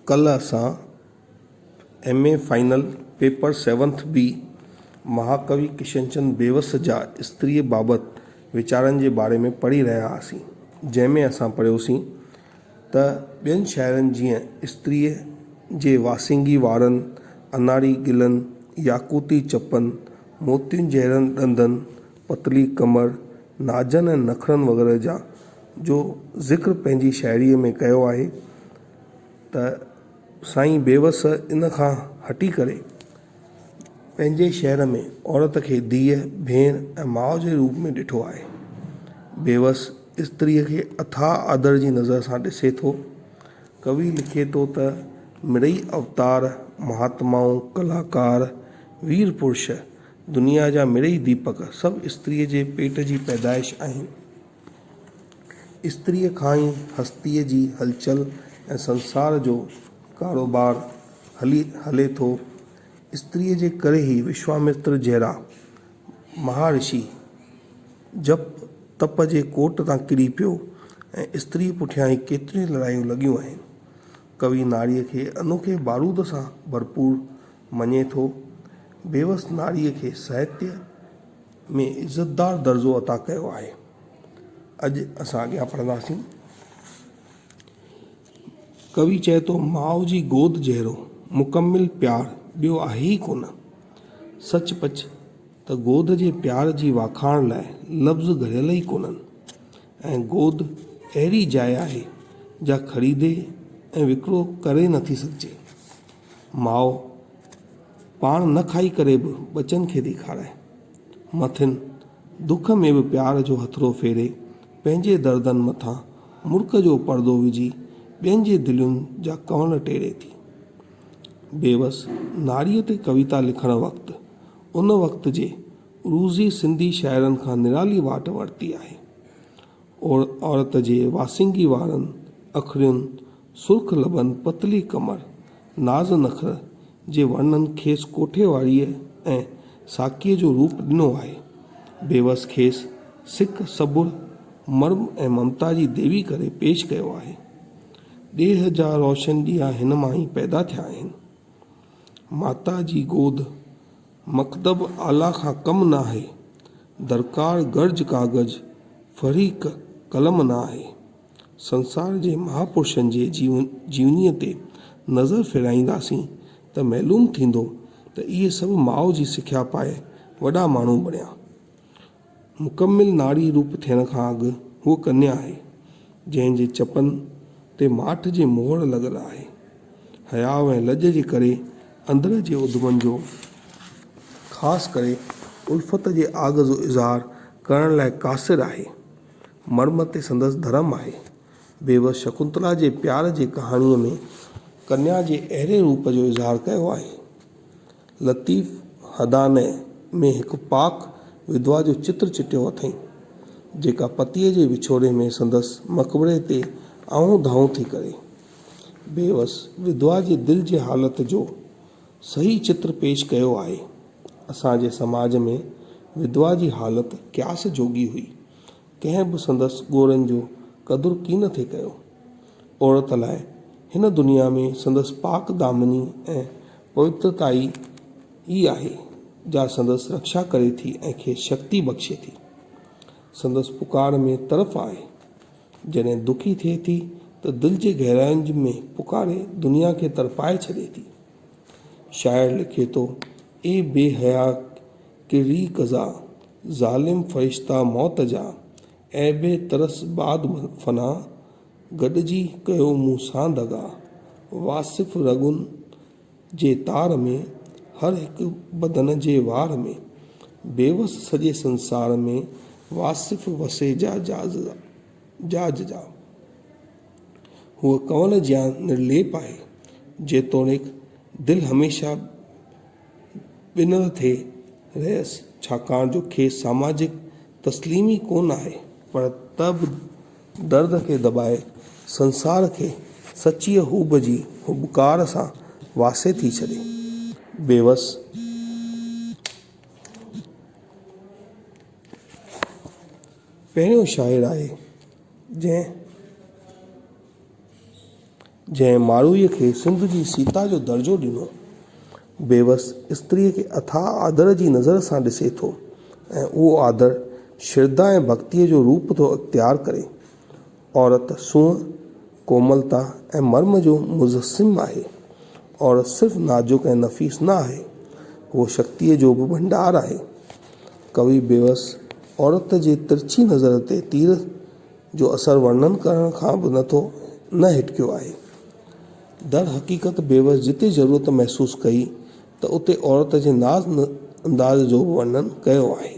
कल्ह असां MA final paper 7th B महाकवि किशनचंद बेवस जा स्त्रीअ बाबति वीचारनि जे बारे में पढ़ी रहिया हुआसीं, जंहिंमें असां पढ़ियोसीं त ॿियनि शाइरनि जीअं स्त्रीअ जे वासिंगी वारनि, अनाड़ी गिलनि, याकूती चपनि, मोतियुनि जहिड़नि ॾंदनि, पतली कमर, नाजनि ऐं नखरनि वग़ैरह जा जो ज़िक्र पंहिंजी शाइरीअ में कयो आहे, त साईं बेवस इन खां हटी करे पंहिंजे शहर में औरत खे धीअ, भेण ऐं माउ जे रूप में ॾिठो आहे। बेवस स्त्रीअ खे अथाह आदर जी नज़र सां ॾिसे थो। कवि लिखे थो त मिड़ई अवतार, महात्माऊं, कलाकार, वीर पुरुष, दुनिया जा मिड़ई दीपक सभु स्त्रीअ जे पेट जी पैदाइश आहिनि। स्त्रीअ खां ई हस्तीअ जी हलचल ऐं संसार जो कारोबार हले थो। स्त्रीअ जे करे ई विश्वामित्र जहिड़ा महाऋषि जप तप जे कोट तां किरी पियो ऐं स्त्री पुठियां ई केतिरियूं लड़ायूं लॻियूं आहिनि। कवि नारीअ खे अनोखे बारूद सां भरपूर मञे थो। बेवस नारीअ खे साहित्य में इज़तदार दर्जो अता कयो आहे। अॼु असां अॻियां पढ़ंदासीं। कवि चए थो, माउ जी गोद जहिड़ो मुकमिल प्यार ॿियो आहे ई कोन। सचपच त गोद जे प्यार जी वाखाण लाइ लफ़्ज़ घड़ियल ई कोन्हनि ऐं गोद अहिड़ी जाइ आहे जा ख़रीदे ऐं विकिरो करे नथी सघिजे। माउ पाण न खाई करे बि बचनि खे ॾेखाराए, मथिनि दुख में बि प्यार जो हथड़ो फेरे पंहिंजे दर्दनि मथां मुर्क जो पर्दो विझी ॿियनि जे दिलियुनि जा कवण टेड़े थी। बेवस नारीअ ते कविता लिखण वक़्तु उन वक़्त जे उरूज़ी सिंधी शाइरनि खां निराली वाट वरिती आहे। औरत जे वासिंगी वारनि, अखियुनि, सुर्ख लबनि, पतली कमर, नाज़ नखर जे वर्णन खेसि कोठेवाड़ीअ ऐं साकीअ जो रूप ॾिनो आहे। बेवस खेसि सिक, सबुर, मर्म ऐं ममता जी देवी करे पेश कयो आहे। ॾेह जा रोशन ॾीआ हिन मां ई पैदा थिया आहिनि। माता जी गोद मकदब आला खां कम न आहे, दरकार गर्ज कागज़ फरी कलम न आहे। संसार जे महापुरुषनि जे जीवनीअ ते नज़र फिराईंदासीं त मालूम थींदो त इहे सभु माउ जी सिख्या पाए वॾा माण्हू बणिया। मुकमिल नारी रूप थियण खां अॻु उहो कन्या आहे जंहिंजे चपनि ते माठ जे मोहर लॻल आहे। हयाव ऐं लज जे करे अंदर जे उद्दमनि जो, ख़ासि करे उल्फत जे आग जो इज़हार करण लाइ क़ासिर आहे। मर्म ते संदसि धर्म आहे। बेवस शकुंतला जे प्यार जे कहाणीअ में कन्या जे अहिड़े रूप जो इज़हार कयो आहे। लतीफ़ हदाने में हिकु पाक विधवा जो चित्र चिटियो अथई, जेका पतीअ जे विछोड़े में संदसि मक़बरे ते आऊं धाऊं थी करे। बेवस विधवा जे दिलि जे हालत जो सही चित्र पेश कयो आहे। असांजे समाज में विधवा जी हालत क्यास जोगी हुई। कंहिं बि संदसि ॻोड़नि जो क़दुरु कीन थे कयो। औरत लाइ हिन दुनिया में संदसि पाक दामनी ऐं पवित्रताई ई आहे जा संदसि रक्षा करे थी ऐं खे शक्ति बख़्शे थी। संदसि पुकार में तरफ़ आहे। जॾहिं दुखी थिए थी त दिलि जे गहराइयुनि में पुकारे दुनिया खे तरपाए छॾे थी। शाइर लिखे थो, ए बेहया किरी कज़ा, ज़ालिम फ़रिश्ता मौत जा, ऐं बे तरस बाद फना, गॾिजी कयो मूं सां दगा। वासिफ़ रगुन जे तार में, हर हिकु बदन जे वार में, बेवस सॼे संसार में वासिफ़ वसे जा जाज जा। हूअ कवल ज्यां निर्लेप आहे, जेतोणीकि दिलि हमेशह ॿिनर थे रहियसि, छाकाणि जो खेसि सामाजिक तस्लीमी कोन आहे, पर त बि दर्द खे दॿाए संसार खे सचीअ हूब जी हुबकार सां वासे थी छॾे। बेवस पहिरियों शाइर आहे जंहिं जंहिं मारूईअ खे सिंध जी सीता जो दर्जो ॾिनो। बेवस स्त्रीअ खे अथाह आदर जी नज़र सां ॾिसे थो ऐं उहो आदर श्रद्धा ऐं भक्तीअ जो रूप थो इख़्तियार करे। औरत सूंहं, कोमलता ऐं मर्म जो मुजस्सिम आहे। औरत सिर्फ़ु नाज़ुक ऐं नफ़ीस न आहे, उहो शक्तिअ जो बि भंडार आहे। कवि बेवस औरत जे तिरछी नज़र ते तीर जो असरु वर्णन करण खां बि न हिटकियो आहे। दर हक़ीक़त बेवस जिते ज़रूरत महसूसु कई त उते औरत जे नाज़ अंदाज़ जो बि वर्णन कयो आहे।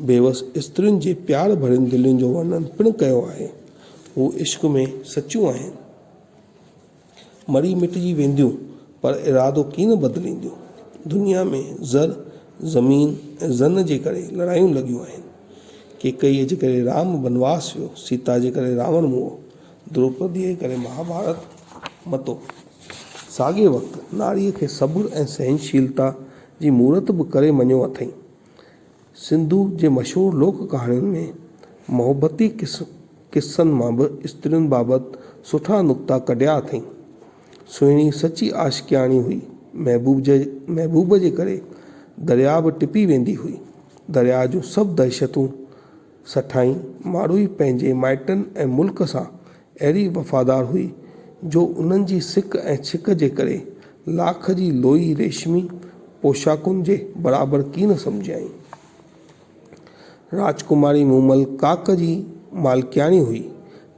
बेवस स्त्रियुनि जे प्यार भरियुनि दिलयुनि जो वर्णन पिणु कयो आहे। हू इश्क में सचियूं आहिनि, मरी मिटिजी वेंदियूं, पर इरादो कीन बदिलींदियूं। दुनिया में ज़र, ज़मीन ऐं ज़न जे करे लड़ायूं लॻियूं आहिनि। केकईअ जे करे राम बनवास वियो, सीता जे करे रावण मुओ, द्रौपदीअ जे करे महाभारत मतो। साॻे वक़्तु नारीअ खे सब्र ऐं सहनशीलता जी मूरत बि करे मञियो अथई। सिंधु जे मशहूरु लोक कहाणियुनि में मोहबती किस्सनि मां बि स्त्रियुनि बाबति सुठा नुक़्ता कढिया अथई। सुहिणी सची आशिकियाणी हुई। महबूब जे करे दरिया बि टिपी वेंदी हुई। दरिया जूं सभु दहशतूं सठाई मारूई पंहिंजे माइटनि ऐं मुल्क सां अहिड़ी वफ़ादार हुई जो उन्हनि जी सिक ऐं छिक जे करे लाख जी लोई रेशमी पोशाकुनि जे बराबरि कीन सम्झाई। राजकुमारी मूमल काक जी मालकियाणी हुई,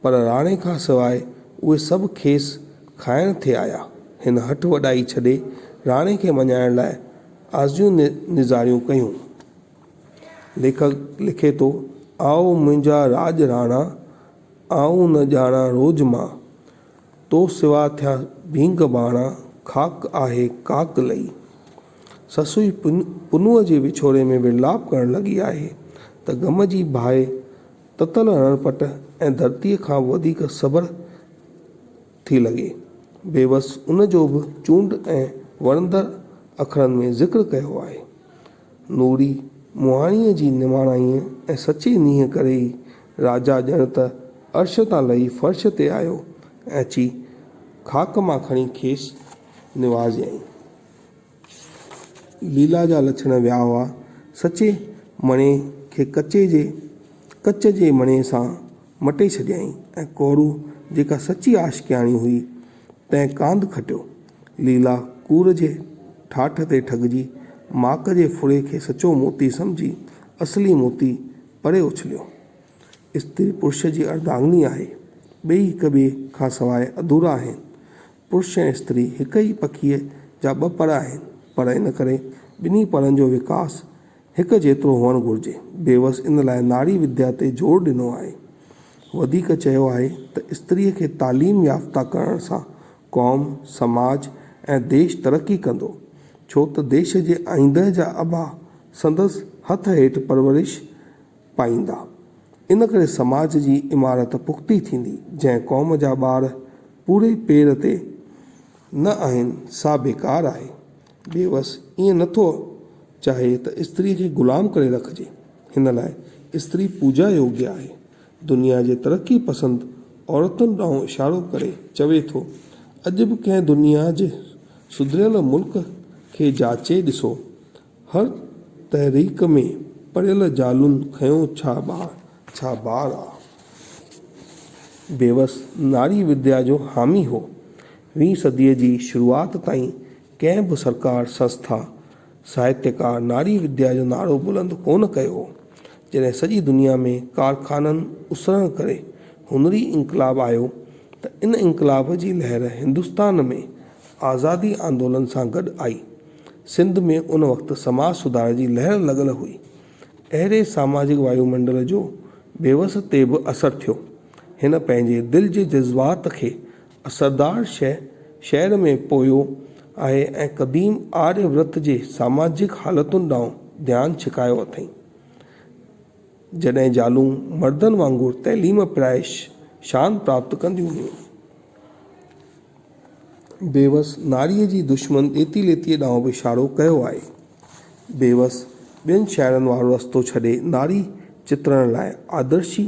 पर राणे खां सवाइ उहे सभु खेसि खाइण थे आया। हिन हठ वॾाई छॾे राणे खे मञाइण लाइ आज़ियूं निज़ारियूं कयूं। लेखक लिखे थो, आओ मुंहिंजा राज राणा, आऊं न ॼाणा रोज़ मां, तो सिवा थिया भींग बाणा, खाक आहे काक लई। ससुई पुनुअ जे विछोड़े में विरलाप करण लॻी आहे त ग़म जी बाहि ततल रणपट ऐं धरतीअ खां वधीक सबर थी लॻे। बेवस उन जो बि चूंड ऐं वणंदड़ अखरनि में ज़िक्र कयो आहे। नूरी मुहाणीअ जी निमाणाईअ ऐं सचे नीह करे ई राजा ॼण त अर्श तां लही फर्श ते आयो ऐं अची खाक मां खणी खेसि निवाज़ियईं। लीला जा लछण विया हुआ। सचे मणे खे कच जे मणे सां मटे छॾियईं ऐं कोरू जेका सची आशिकियाणी हुई तंहिं कांध खटियो। लीला कूर जे ठाठ ते ठॻिजी माक जे फुड़े खे सचो मोती सम्झी असली मोती परे उछलियो। स्त्री पुरुष जी अर्धांगिनी आहे, ॿई हिक ॿिए खां सवाइ अधूरा आहिनि। पुरुष ऐं स्त्री हिक ई पखीअ जा ॿ पर आहिनि, पर इन करे ॿिन्ही परनि जो विकास हिक जेतिरो हुअणु घुरिजे। बेवस इन लाइ नारी विद्या ते ज़ोर ॾिनो आहे। वधीक चयो आहे त स्त्रीअ खे तालीम याफ़्ता करण सां क़ौम, समाज ऐं देश तरक़ी कंदो, छो त देश जे आईंदह जा अबा संदसि हथ हेठि परवरिश पाईंदा। इन करे समाज जी इमारत पुख़्ती थींदी। जंहिं क़ौम जा ॿार पूरे पेर ते न आहिनि, सा बेकार आहे। बेवस ईअं नथो चाहे त स्त्रीअ खे ग़ुलाम करे रखिजे। हिन लाइ स्त्री पूजा योग्य आहे। दुनिया जे तरक़ी पसंदि औरतुनि ॾांहुं इशारो करे चवे थो, अॼु बि कंहिं दुनिया जे सुधरियल मुल्क खे जाचे ॾिसो, हर तहरीक में पढ़ियल ज़ालुनि खयों छा ॿार आ। बेवस नारी विद्या जो हामी हो। 20वीं सदीअ जी शुरूआति ताईं कंहिं बि सरकार, संस्था, साहित्यकार नारी विद्या जो नारो बुलंद कोन कयो हो। जॾहिं सॼी दुनिया में कारखाननि उसरण करे हुनरी इनकलाब आयो त इन इनकलाब जी लहर हिंदुस्तान में आज़ादी आंदोलन सां गॾु आई। सिंध में उन वक़्तु समाज सुधार जी लहर लॻल हुई। अहिड़े सामाजिक वायुमंडल जो बेवस ते बि असरु थियो। हिन पंहिंजे दिलि जे जज़्बात खे असरदार शहर में पोयो आहे ऐं क़दीम आर्यव्रत जे सामाजिक हालतुनि ॾांहुं ध्यानु छिकायो अथई। जॾहिं ज़ालूं मर्दनि वांगुरु तइलीम पिराए शान प्राप्त कंदियूं हुयूं। बेवस नारीअ जी दुश्मन ॾेती लेतीअ ॾांहुं बि इशारो कयो आहे। बेवस ॿियनि शाइरनि वारो रस्तो छॾे नारी चित्रण लाइ आदर्शी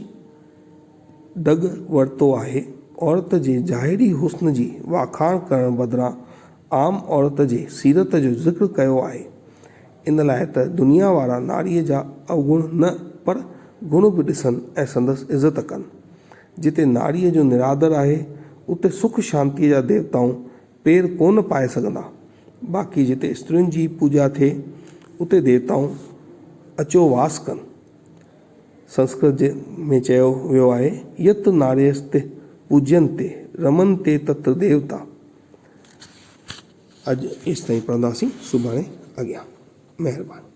डग वरितो आहे। औरत जे ज़ाहिरी हुस्न जी वाखाण करण बदिरां आम औरत जे सीरत जो ज़िक्र कयो आहे। इन लाइ त दुनिया वारा नारीअ जा अवगुण न पर गुण बि ॾिसनि ऐं संदसि इज़त कनि। जिते नारीअ जो निरादर आहे उते सुख शांतीअ जा देवताऊं पेर कोन पाए सघंदा। बाक़ी जिते स्त्रियुनि जी पूॼा थिए उते देवताऊं अचो वास कनि। संस्कृत में चयो वियो आहे, यत नार्यस्ते पूज्यन्ते रमन्ते तत्र देवता। अॼु एसि ताईं पढ़ंदासीं, सुभाणे अॻियां। महिरबानी।